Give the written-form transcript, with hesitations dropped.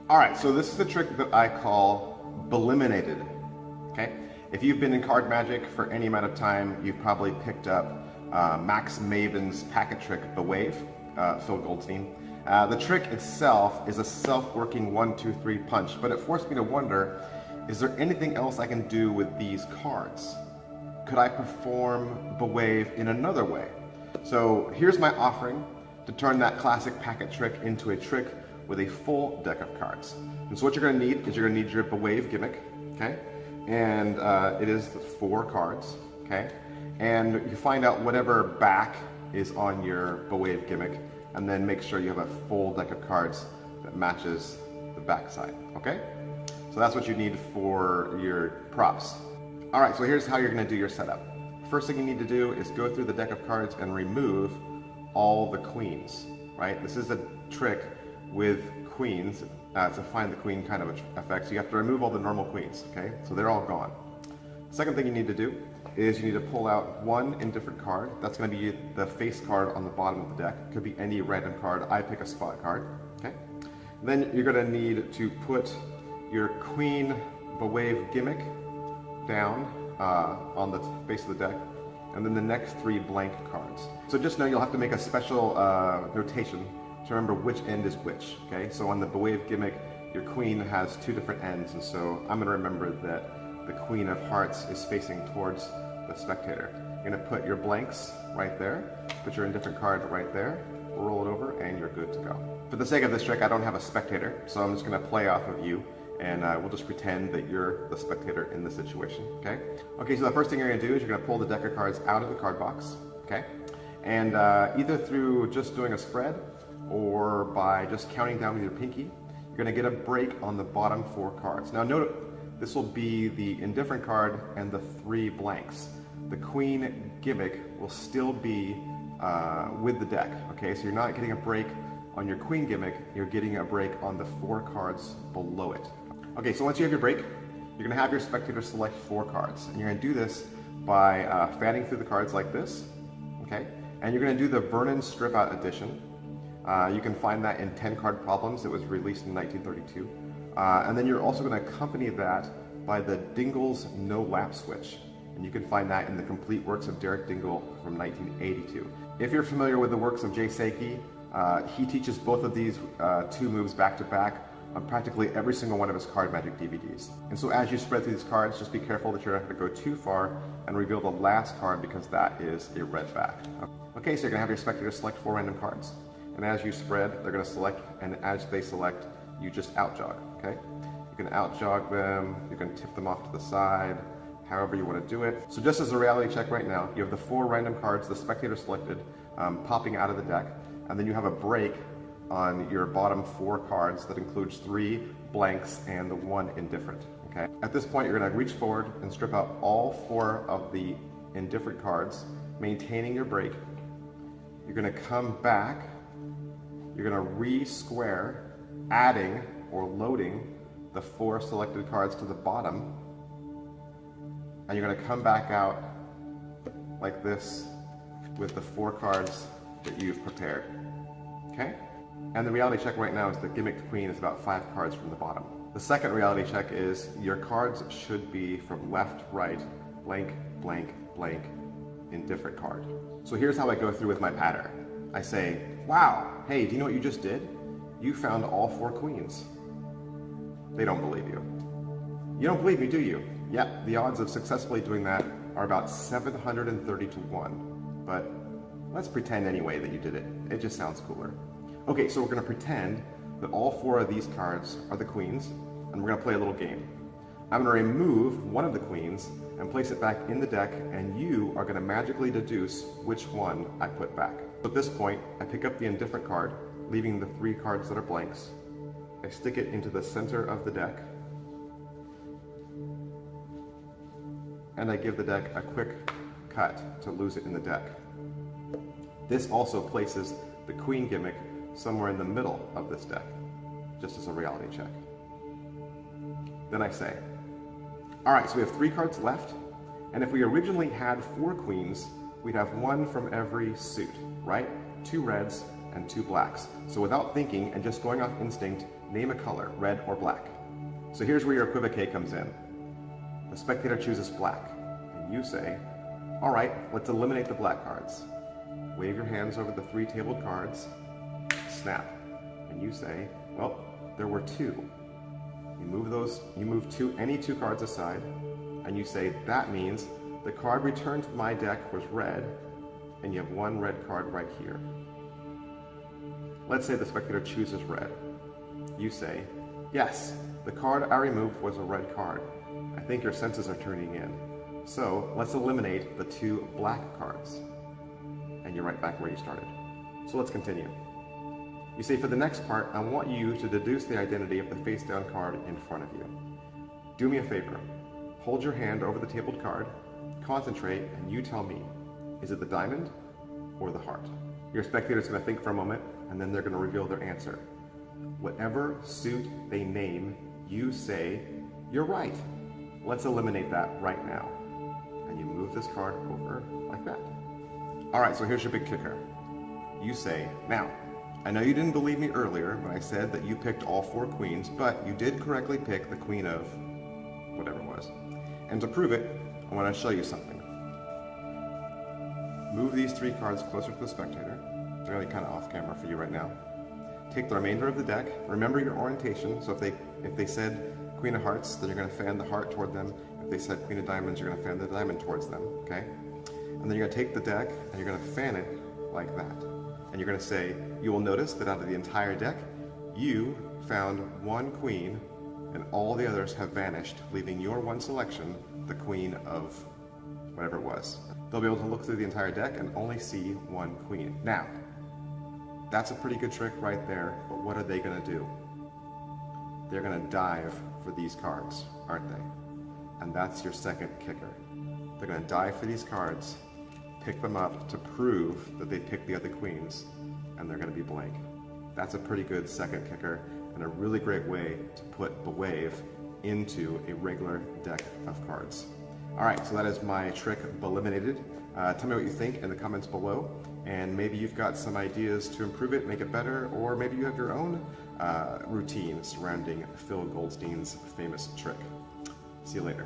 All right, so this is a trick that I call Beliminated. Okay, if you've been in card magic for any amount of time, you've probably picked up Max Maven's packet trick, the Wave, Phil Goldstein. The trick itself is a self-working 1-2-3 punch, but it forced me to wonder, is there anything else I can do with these cards? Could I perform the Wave in another way? So here's my offering to turn that classic packet trick into a trick with a full deck of cards. And so what you're going to need is you're going to need your Bewave gimmick, okay? And it is 4 cards, okay? And you find out whatever back is on your Bewave gimmick, and then make sure you have a full deck of cards that matches the back side, okay? So that's what you need for your props. All right, so here's how you're going to do your setup. First thing you need to do is go through the deck of cards and remove all the queens, right? This is a trick with queens. It's a find the queen kind of effect. So you have to remove all the normal queens, okay? So they're all gone. Second thing you need to do is you need to pull out one indifferent card. That's going to be the face card on the bottom of the deck. It could be any random card. I pick a spot card, okay? Then you're going to need to put your queen Bewave gimmick down on the base of the deck, and then the next 3 blank cards. So just know you'll have to make a special notation to remember which end is which, okay? So on the Bewave gimmick, your queen has 2 different ends, and so I'm going to remember that the queen of hearts is facing towards the spectator. You're going to put your blanks right there, put your indifferent card right there, roll it over, and you're good to go. For the sake of this trick, I don't have a spectator, so I'm just going to play off of you, and we'll just pretend that you're the spectator in the situation, okay? Okay, so the first thing you're going to do is you're going to pull the deck of cards out of the card box, okay? And either through just doing a spread, or by just counting down with your pinky, you're going to get a break on the bottom 4 cards. Now note, this will be the indifferent card and the 3 blanks. The queen gimmick will still be with the deck, okay? So you're not getting a break on your queen gimmick, you're getting a break on the 4 cards below it. Okay, so once you have your break, you're going to have your spectator select 4 cards. And you're going to do this by fanning through the cards like this, okay? And you're going to do the Vernon Strip Out edition. You can find that in 10 Card Problems. It was released in 1932. And then you're also going to accompany that by the Dingle's No Lap Switch. And you can find that in the complete works of Derek Dingle from 1982. If you're familiar with the works of Jay Seki, he teaches both of these 2 moves back to back on practically every single one of his card magic DVDs. And so as you spread through these cards, just be careful that you're not going to go too far and reveal the last card, because that is a red back. Okay, so you're going to have your spectator select 4 random cards. And as you spread, they're going to select, and as they select, you just out jog, okay? You can out jog them, you can tip them off to the side, however you want to do it. So just as a reality check right now, you have the 4 random cards the spectator selected popping out of the deck, and then you have a break on your bottom 4 cards that includes 3 blanks and the 1 indifferent, okay? At this point, you're going to reach forward and strip out all 4 of the indifferent cards, maintaining your break. You're going to come back. You're going to re-square, adding or loading the 4 selected cards to the bottom, and you're going to come back out like this with the 4 cards that you've prepared, okay? And the reality check right now is the gimmicked queen is about 5 cards from the bottom. The second reality check is your cards should be from left, right, blank, blank, blank, indifferent card. So here's how I go through with my pattern. I say, wow, hey, do you know what you just did? You found all 4 queens. They don't believe you. You don't believe me, do you? Yep, the odds of successfully doing that are about 730 to 1. But let's pretend anyway that you did it. It just sounds cooler. Okay, so we're going to pretend that all 4 of these cards are the queens, and we're going to play a little game. I'm going to remove one of the queens and place it back in the deck, and you are going to magically deduce which one I put back. At this point, I pick up the indifferent card, leaving the 3 cards that are blanks. I stick it into the center of the deck, and I give the deck a quick cut to lose it in the deck. This also places the queen gimmick somewhere in the middle of this deck, just as a reality check. Then I say, all right, so we have 3 cards left, and if we originally had 4 queens, we'd have 1 from every suit, right? 2 reds and 2 blacks. So without thinking and just going off instinct, name a color, red or black. So here's where your equivocate comes in. The spectator chooses black, and you say, all right, let's eliminate the black cards. Wave your hands over the 3 tabled cards, snap, and you say, well, there were 2. You move any 2 cards aside, and you say, that means the card returned to my deck was red, and you have 1 red card right here. Let's say the spectator chooses red. You say, yes, the card I removed was a red card. I think your senses are turning in. So let's eliminate the 2 black cards. And you're right back where you started. So let's continue. You say, for the next part, I want you to deduce the identity of the face down card in front of you. Do me a favor. Hold your hand over the tabled card, concentrate, and you tell me, is it the diamond or the heart? Your spectator's going to think for a moment, and then they're going to reveal their answer. Whatever suit they name, you say, you're right. Let's eliminate that right now. And you move this card over like that. All right, so here's your big kicker. You say, now, I know you didn't believe me earlier when I said that you picked all 4 queens, but you did correctly pick the queen of whatever it was. And to prove it, I want to show you something. Move these 3 cards closer to the spectator. They're going to be kind of off camera for you right now. Take the remainder of the deck. Remember your orientation. So if they said Queen of Hearts, then you're going to fan the heart toward them. If they said Queen of Diamonds, you're going to fan the diamond towards them. Okay? And then you're going to take the deck and you're going to fan it like that. And you're going to say, you will notice that out of the entire deck, you found 1 queen and all the others have vanished, leaving your 1 selection, the queen of whatever it was. They'll be able to look through the entire deck and only see 1 queen. Now, that's a pretty good trick right there, but what are they going to do? They're going to dive for these cards, aren't they? And that's your second kicker. They're going to dive for these cards, pick them up to prove that they picked the other queens, and they're going to be blank. That's a pretty good second kicker and a really great way to put the wave into a regular deck of cards. All right, so that is my trick, Beliminated. Tell me what you think in the comments below, and maybe you've got some ideas to improve it, make it better, or maybe you have your own routine surrounding Phil Goldstein's famous trick. See you later.